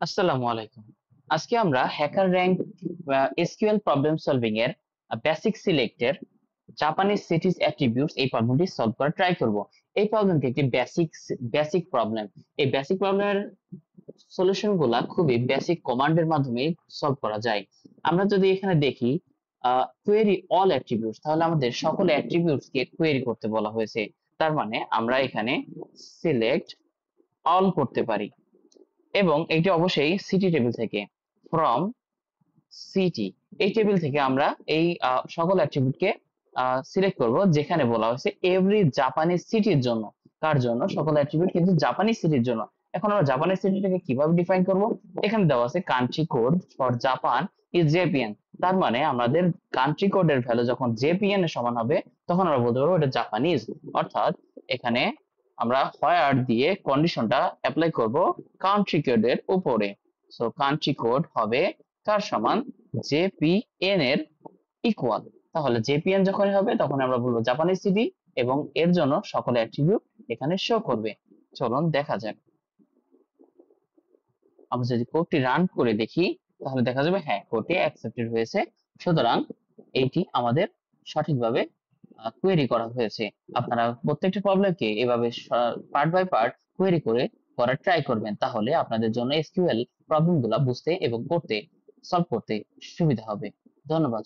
আসসালামু আলাইকুম। আজকে আমরা hacker rank SQL problem solving এর বেসিক সিলেক্টের জাপানিজ সিটিজ অ্যাট্রিবিউটস এই প্রবলেমটি সলভ করার ট্রাই করব। এই প্রবলেমটি একটি বেসিক প্রবলেম। এই বেসিক প্রবলেমের সলিউশন গুলা খুবই বেসিক কমান্ডের মাধ্যমে সলভ করা যায়। আমরা যদি এখানে দেখি কোয়েরি অল অ্যাট্রিবিউটস, তাহলে আমাদের সকল অ্যাট্রিবিউটস কে কোয়েরি করতে বলা হয়েছে। তার মানে আমরা এখানে সিলেক্ট অল করতে পারি এবং এটি অবশ্যই সিটি টেবিল থেকে, ফ্রম সিটি, এই টেবিল থেকে আমরা এই সকল অ্যাট্রিবিউটকে সিলেক্ট করব যেখানে বলা হয়েছে এভরি জাপানিজ সিটির জন্য। কার জন্য? সকল অ্যাট্রিবিউট কিন্তু জাপানিজ সিটির জন্য। এখন আমরা জাপানিজ সিটিটাকে কিভাবে ডিফাইন করব? এখানে দেওয়া আছে country code for Japan is JPN. তার মানে আমাদের কান্ট্রি কোডের ভ্যালু যখন জেপিএন এর সমান হবে তখন আমরা বলতে পারবো এটা জাপানিজ। অর্থাৎ এখানে আমরা হোয়ার দিয়ে কন্ডিশনটা অ্যাপ্লাই করব কান্ট্রি কোডের উপরে। সো কান্ট্রি কোড হবে কার সমান? জেপিএন এর ইকুয়াল। তাহলে জেপিএন যখনই হবে তখন আমরা বলবো জাপানিজ সিটি এবং এর জন্য সকল অ্যাট্রিবিউট এখানে শো করবে। চলুন দেখা যাক। আমরা যদি কোডটি রান করে দেখি তাহলে দেখা যাবে হ্যাঁ, কোডটি অ্যাকসেপ্টেড হয়েছে। সুতরাং এইটি আমাদের সঠিকভাবে কোয়েরি করা হয়েছে। আপনারা প্রত্যেকটা প্রবলেমকে এভাবে পার্ট বাই পার্ট কোয়েরি করে করার ট্রাই করবেন, তাহলে আপনাদের জন্য এসকিউএল প্রবলেমগুলো বুঝতে এবং করতে, সলভ করতে সুবিধা হবে। ধন্যবাদ।